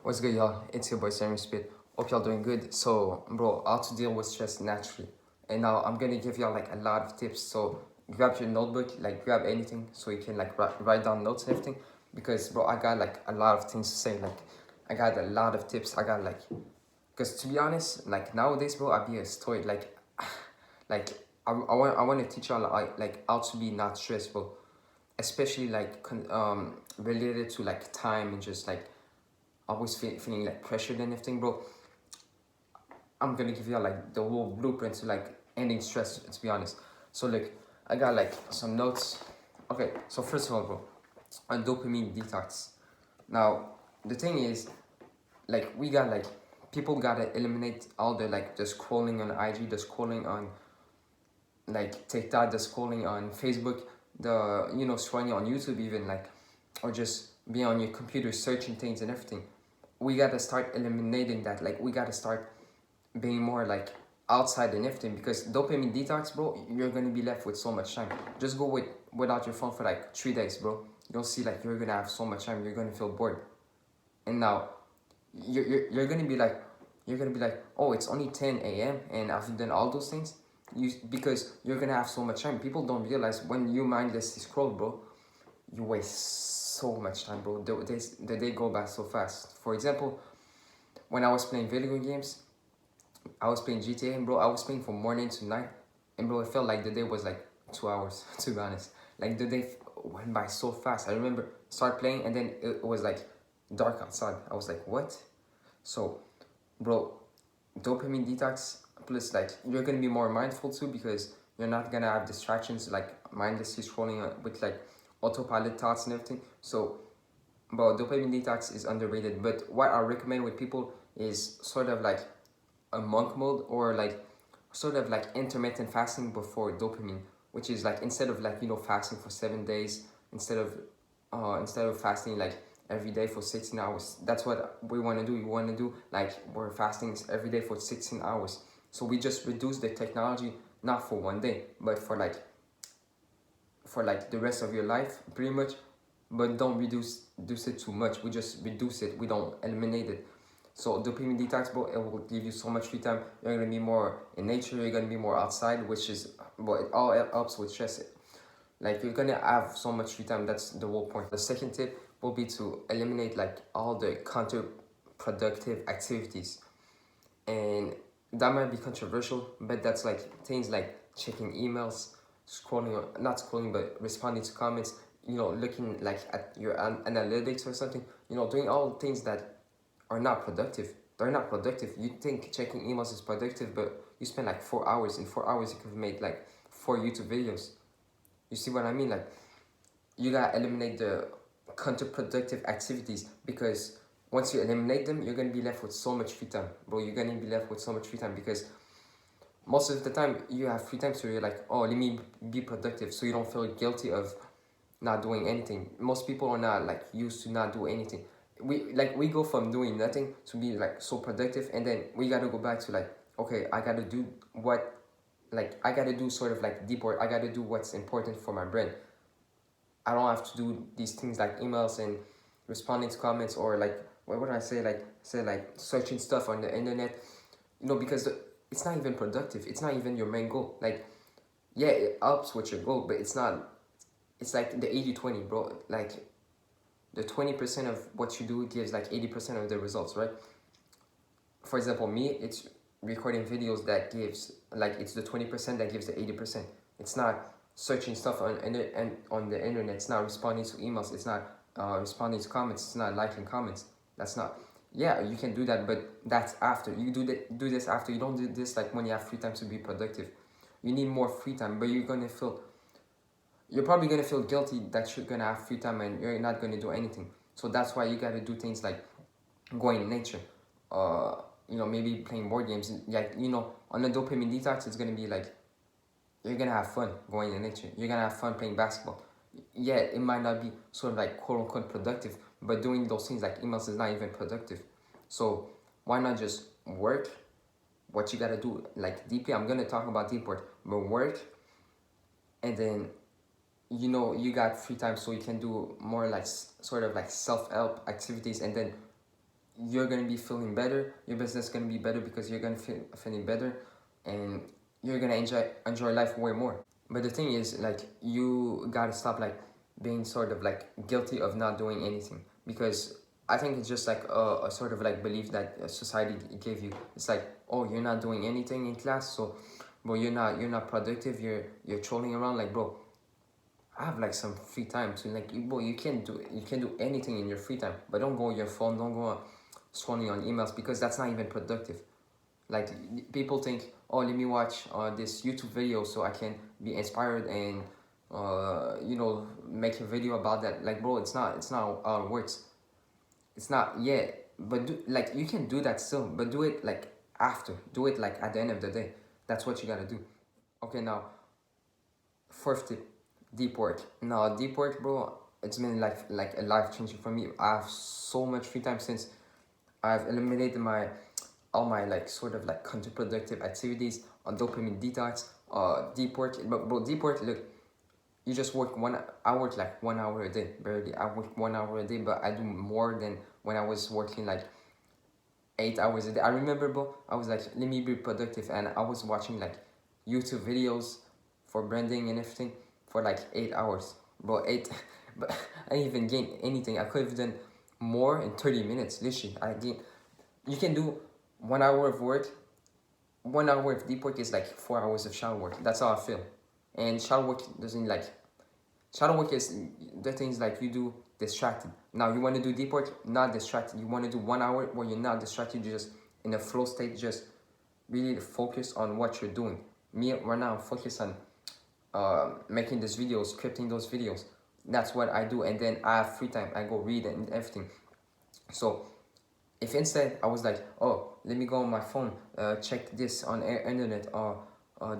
What's good, y'all? It's your boy Sammy Speed. Hope y'all doing good. So, bro, how to deal with stress naturally. And now I'm gonna give y'all like a lot of tips. So grab your notebook, like grab anything so you can like write down notes and everything. Because bro, I got like a lot of things to say. Like I got a lot of tips. I got like, cause to be honest, like nowadays, bro, I be a story. Like I want to teach y'all like how to be not stressful, especially like related to like time and just like always feeling like pressured and everything, bro. I'm gonna give you like the whole blueprint to like ending stress, to be honest. So look, I got like some notes. Okay, so first of all, bro, on dopamine detox. Now, the thing is, like we got like people gotta eliminate all the like the scrolling on IG, the scrolling on like TikTok, the scrolling on Facebook, the scrolling on YouTube even like, or just be on your computer searching things and everything. We gotta start eliminating that. Like we gotta start being more like outside and everything, because dopamine detox, bro, you're gonna be left with so much time. Just go without your phone for like 3 days, bro. You'll see like you're gonna have so much time. You're gonna feel bored, and now you're gonna be like oh, it's only 10 a.m. and I've done all those things. Because you're gonna have so much time. People don't realize when you mindlessly scroll, bro, you waste so much time, bro. The day go by so fast. For example, when I was playing video games, I was playing GTA, and bro, I was playing from morning to night, and bro, it felt like the day was like 2 hours. To be honest, like the day went by so fast. I remember start playing, and then it was like dark outside. I was like, what? So, bro, dopamine detox plus like you're gonna be more mindful too, because you're not gonna have distractions like mindlessly scrolling with like autopilot thoughts and everything. So, bro, dopamine detox is underrated. But what I recommend with people is sort of like a monk mode, or like sort of like intermittent fasting before dopamine, which is like instead of like fasting for 7 days, instead of fasting like every day for 16 hours. That's what we want to do. We want to do like we're fasting every day for 16 hours. So we just reduce the technology, not for one day, but for like the rest of your life pretty much. But don't reduce it too much. We just reduce it. We don't eliminate it. So dopamine detox, bro, it will give you so much free time. You're gonna be more in nature. You're gonna be more outside, which is, well, it all helps with stress. Like you're gonna have so much free time. That's the whole point. The second tip will be to eliminate like all the counterproductive activities, and that might be controversial, but that's like things like checking emails, scrolling, or not scrolling, but responding to comments. Looking like at your analytics or something. Doing all things that are not productive. They're not productive. You think checking emails is productive, but you spend like 4 hours. In 4 hours, you could have made like 4 YouTube videos. You see what I mean? Like, you gotta eliminate the counterproductive activities, because once you eliminate them, you're gonna be left with so much free time, bro. You're gonna be left with so much free time, because most of the time you have free time, so you're like, oh, let me be productive, so you don't feel guilty of not doing anything. Most people are not like used to not do anything. We go from doing nothing to be like so productive, and then we gotta go back to like, okay, I gotta do what, like I gotta do sort of like deep work. I gotta do what's important for my brain. I don't have to do these things like emails and responding to comments, or like what would I say, like searching stuff on the internet, because it's not even productive. It's not even your main goal. Like, yeah, it helps with your goal, but it's not. It's like the 80-20, bro. Like the 20% of what you do gives like 80% of the results, right? For example, me, it's recording videos that gives like, it's the 20% that gives the 80%. It's not searching stuff on the internet. It's not responding to emails. It's not responding to comments. It's not liking comments. That's not. Yeah, you can do that, but that's after. You do this after. You don't do this like when you have free time to be productive. You need more free time, but you're probably gonna feel guilty that you're gonna have free time and you're not gonna do anything. So that's why you gotta do things like going in nature, maybe playing board games. Like, on the dopamine detox, it's gonna be like you're gonna have fun going in nature. You're gonna have fun playing basketball. Yeah, it might not be sort of like quote unquote productive, but doing those things like emails is not even productive. So why not just work what you gotta do like deeply? I'm gonna talk about deep work, but work, and then you got free time, so you can do more like sort of like self-help activities, and then you're gonna be feeling better. Your business gonna be better because you're gonna feel feeling better, and you're gonna enjoy life way more. But the thing is, like, you gotta stop like being sort of like guilty of not doing anything, because I think it's just like a sort of like belief that society gave you. It's like, oh, you're not doing anything in class, so bro, you're not productive. You're trolling around. Like, bro, I have like some free time to like, bro, you can do anything in your free time, but don't go on your phone, don't go scrolling on emails, because that's not even productive. Like, people think, oh, let me watch this YouTube video so I can be inspired and make a video about that. Like, bro, it's not how it works. It's not yet, but like, you can do that still, but do it like after. Do it like at the end of the day. That's what you gotta do. Okay, now fourth tip, deep work. Now, deep work, bro, it's been like a life changing for me. I have so much free time since I've eliminated all my like sort of like counterproductive activities on dopamine detox, deep work. But bro, deep work, look, you just work I work like 1 hour a day, barely. I work 1 hour a day, but I do more than when I was working like 8 hours a day. I remember, bro, I was like, let me be productive, and I was watching like YouTube videos for branding and everything for like 8 hours, bro. Eight, but I didn't even gain anything. I could have done more in 30 minutes. Literally, I gained. You can do 1 hour of work. 1 hour of deep work is like 4 hours of shadow work. That's how I feel. And shadow work doesn't like shadow work is the things like you do distracted. Now you want to do deep work, not distracted. You want to do 1 hour where you're not distracted, you're just in a flow state, just really focus on what you're doing. Me right now, I'm focused on making these videos, scripting those videos. That's what I do, and then I have free time. I go read and everything. So if instead I was like, oh, let me go on my phone, check this on internet, or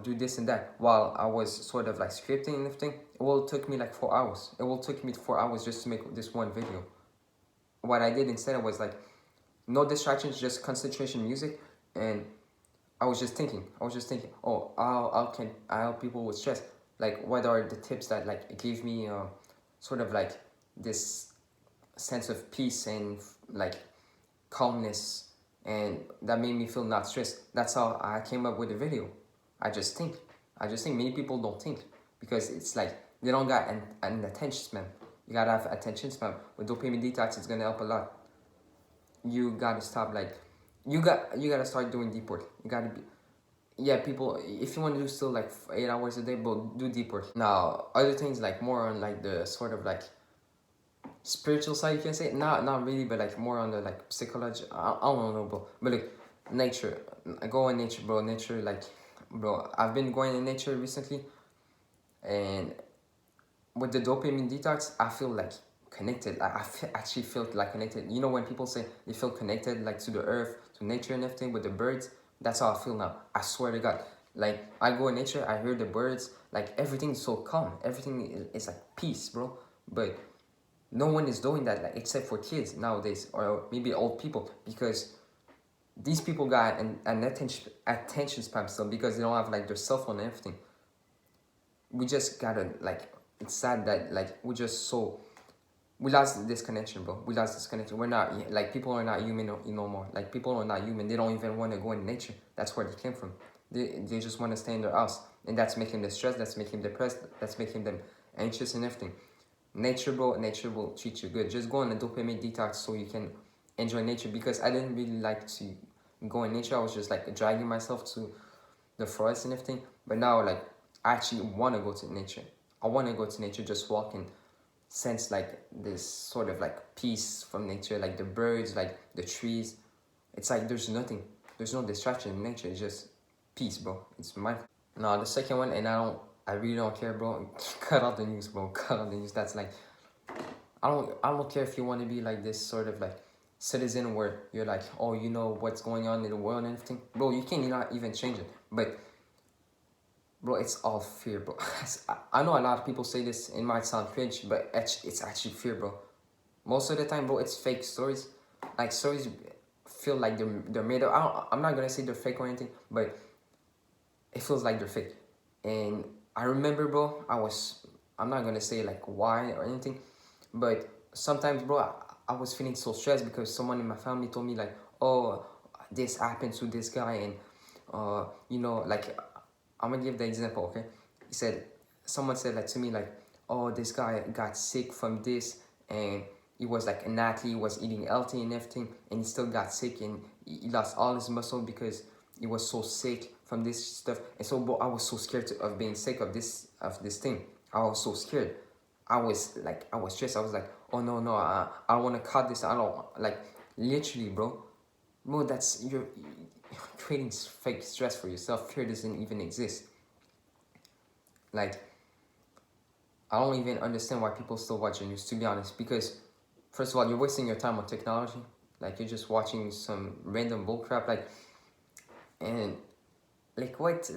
do this and that while I was sort of like scripting and everything, it will take me like 4 hours. It will take me 4 hours just to make this one video. What I did instead was like, no distractions, just concentration music, and I was just thinking, oh, how can I help people with stress? Like, what are the tips that like gave me sort of like this sense of peace and like calmness, and that made me feel not stressed. That's how I came up with the video. I just think. Many people don't think, because it's like they don't got an attention span. You gotta have attention span. With dopamine detox, it's gonna help a lot. You gotta stop like, you gotta start doing deep work. You gotta be, yeah, people, if you want to do still like 8 hours a day, but do deep work. Now, other things like more on like the sort of like spiritual side, you can say, not really, but like more on the like psychology. I don't know, bro. But like nature, I go in nature, bro. Nature, like, bro, I've been going in nature recently, and with the dopamine detox, I feel like connected. Actually feel like connected. You know, when people say they feel connected like to the earth, to nature and everything, with the birds, that's how I feel now. I swear to God. Like, I go in nature, I hear the birds, like everything's so calm. Everything is like peace, bro. But no one is doing that, like, except for kids nowadays, or maybe old people, because these people got an attention span still, because they don't have like their cell phone and everything. We just gotta like, it's sad that like we lost this connection, bro. We lost this connection. We're not like, people are not human no more. Like, people are not human. They don't even want to go in nature. That's where they came from. They just want to stay in their house, and that's making them stressed. That's making them depressed. That's making them anxious and everything. Nature, bro, nature will treat you good. Just go on a dopamine detox so you can enjoy nature, because I didn't really like to go in nature. I was just like dragging myself to the forest and everything. But now, like, I actually want to go to nature. I want to go to nature, just walk and sense like this sort of like peace from nature, like the birds, like the trees. It's like there's nothing, there's no distraction in nature. It's just peace, bro. It's mine. Now the second one, and I really don't care, bro. Cut out the news, bro. Cut out the news. That's like, I don't care if you want to be like this sort of like citizen where you're like, oh, you know what's going on in the world and everything, bro. You can not even change it, but bro, it's all fear, bro. I know a lot of people say this, it might sound cringe, but it's actually fear, bro. Most of the time, bro, it's fake stories. Like, stories feel like they're made up. I'm not gonna say they're fake or anything, but it feels like they're fake. And I remember, bro, I'm not gonna say like why or anything, but sometimes, bro, I was feeling so stressed because someone in my family told me like, oh, this happened to this guy, and you know, like, I'm gonna give the example, okay? He said, someone said like to me like, oh, this guy got sick from this, and he was like an athlete, he was eating healthy and everything, and he still got sick, and he lost all his muscle because he was so sick from this stuff. And so, bro, I was so scared of being sick of this thing. I was so scared. I was stressed. I was like, oh no, no, I don't want to cut this. I don't, like, literally, bro, that's, you're creating fake stress for yourself. Fear doesn't even exist. Like, I don't even understand why people still watch the news, to be honest, because first of all, you're wasting your time on technology. Like, you're just watching some random bullcrap, like, and like, what's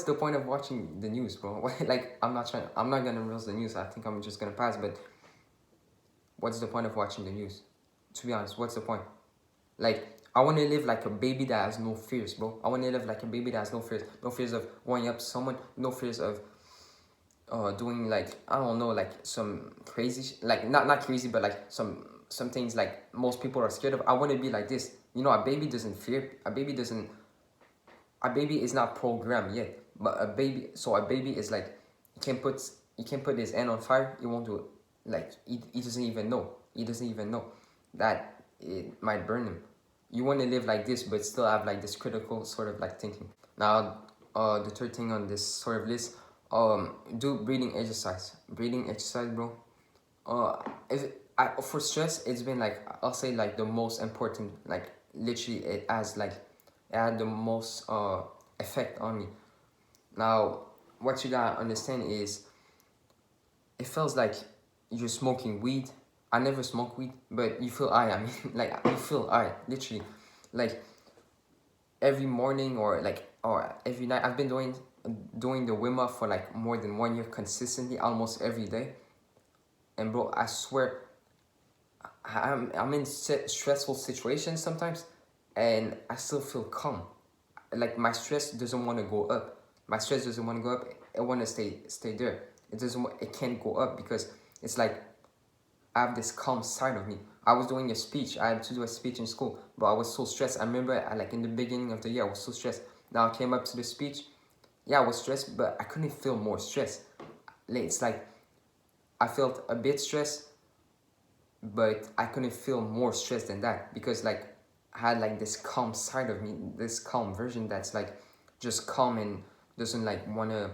the point of watching the news, bro? Like, I'm not gonna roast the news. I think I'm just gonna pass. But what's the point of watching the news? To be honest, what's the point? Like, I want to live like a baby that has no fears, bro. I want to live like a baby that has no fears. No fears of going up to someone. No fears of doing, like, I don't know, like some crazy, like, not crazy, but like some things like most people are scared of. I want to be like this. You know, a baby doesn't fear. A baby is not programmed yet. But a baby is like, he can put his hand on fire. He won't do it. Like, he doesn't even know. He doesn't even know that it might burn him. You want to live like this, but still have like this critical sort of like thinking. Now, the third thing on this sort of list, do breathing exercise. Breathing exercise, bro. For stress, it's been like, I'll say like the most important. Like, literally, it had the most effect on me. Now, what you gotta understand is, it feels like you're smoking weed. I never smoke weed, but you feel high. I mean, like, you feel high, literally. Like, every morning or every night, I've been doing the Wim Hof for like more than 1 year consistently, almost every day. And bro, I swear, I'm in stressful situations sometimes, and I still feel calm. Like, my stress doesn't want to go up. My stress doesn't want to go up. It want to stay there. It can't go up because it's like, I have this calm side of me. I was doing a speech. I had to do a speech in school, but I was so stressed. I remember, like, in the beginning of the year, I was so stressed. Now I came up to the speech. Yeah, I was stressed, but I couldn't feel more stress. It's like, I felt a bit stressed, but I couldn't feel more stress than that, because like, I had like this calm side of me, this calm version that's like just calm and doesn't like wanna,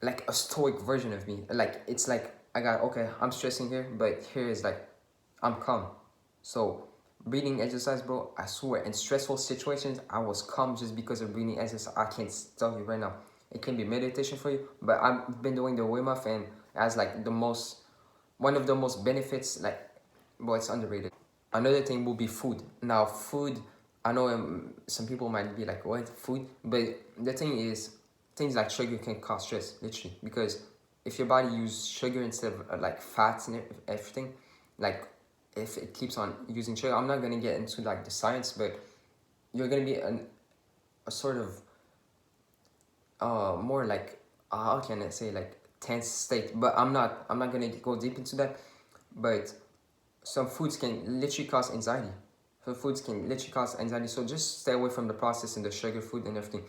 like a stoic version of me. Like, it's like, okay, I'm stressing here, but here is like, I'm calm. So breathing exercise, bro, I swear, in stressful situations, I was calm just because of breathing exercise. I can't tell you right now. It can be meditation for you, but I've been doing the Wim Hof, and as like one of the most benefits, like, bro, it's underrated. Another thing will be food. Now, food, I know some people might be like, what, food? But the thing is, things like sugar can cause stress, literally. Because if your body uses sugar instead of like fats and everything, like, if it keeps on using sugar, I'm not going to get into like the science, but you're going to be a sort of more like, how can I say, like, tense state. But I'm not going to go deep into that. But some foods can literally cause anxiety. So just stay away from the processed and the sugar food and everything.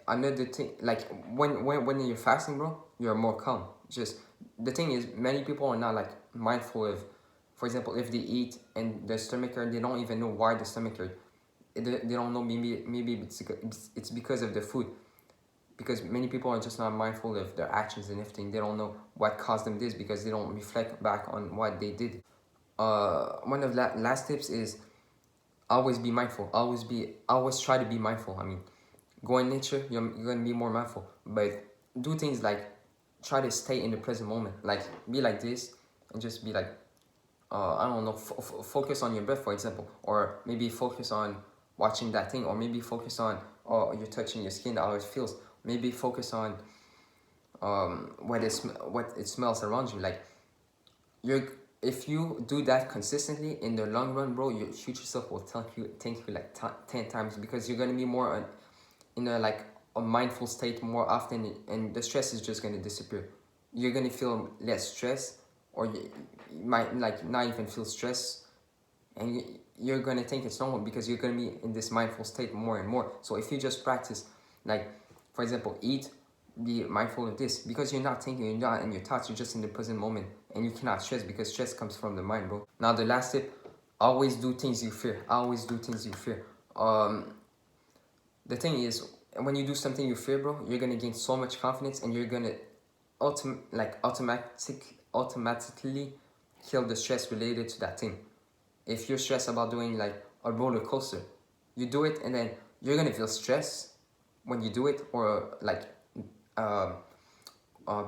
Another thing, like, when you're fasting, bro, you're more calm. Just, the thing is, many people are not like mindful of, for example, if they eat and the stomach hurt, they don't even know why the stomach hurt. They don't know, maybe it's because of the food. Because many people are just not mindful of their actions and everything. They don't know what caused them this, because they don't reflect back on what they did. One of the last tips is, always be mindful. Always try to be mindful. I mean, go in nature, you're gonna be more mindful. But do things like, try to stay in the present moment. Like, be like this, and just be like, I don't know, focus on your breath, for example. Or maybe focus on watching that thing. Or maybe focus on, you're touching your skin, how it feels. Maybe focus on what it smells around you. Like, if you do that consistently, in the long run, bro, your future self will thank you like 10 times, because you're gonna be more in a mindful state more often, and the stress is just gonna disappear. You're gonna feel less stress, or you might like not even feel stress, and you're gonna think it's normal because you're gonna be in this mindful state more and more. So if you just practice, like for example, eat, be mindful of this, because you're not thinking, you're not in your thoughts, you're just in the present moment, and you cannot stress because stress comes from the mind, bro. Now the last tip, always do things you fear. Always do things you fear. The thing is, when you do something you fear, bro, you're gonna gain so much confidence, and you're gonna automatically kill the stress related to that thing. If you're stressed about doing like a roller coaster, you do it, and then you're gonna feel stress when you do it, or like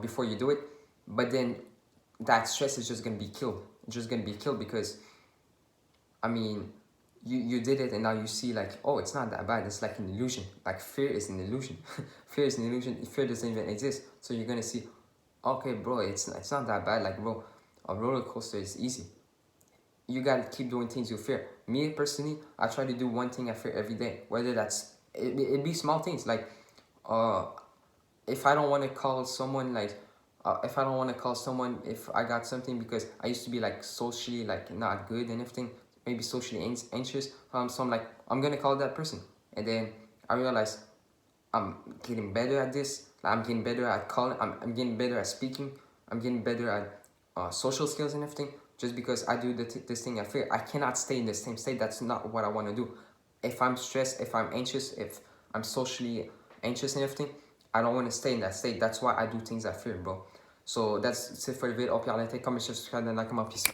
before you do it, but then that stress is just gonna be killed. It's just gonna be killed because, I mean, you did it, and now you see like, oh, it's not that bad. It's like an illusion. Like fear is an illusion. Fear is an illusion. Fear doesn't even exist. So you're gonna see, okay, bro, it's not that bad. Like, bro, a roller coaster is easy. You gotta keep doing things you fear. Me personally, I try to do one thing I fear every day. Whether that's it be small things like, if I don't want to call someone if I don't want to call someone if I got something, because I used to be like socially like not good and everything, maybe socially anxious. So I'm like, I'm gonna call that person, and then I realize I'm getting better at this. I'm getting better at calling. I'm getting better at speaking. I'm getting better at social skills and everything. Just because I do this thing I fear, I cannot stay in the same state. That's not what I want to do. If I'm stressed, if I'm anxious, if I'm socially anxious and everything, I don't want to stay in that state. That's why I do things I fear, bro. So that's it for the video. Hope y'all like it. Comment, share, subscribe, and like. Peace.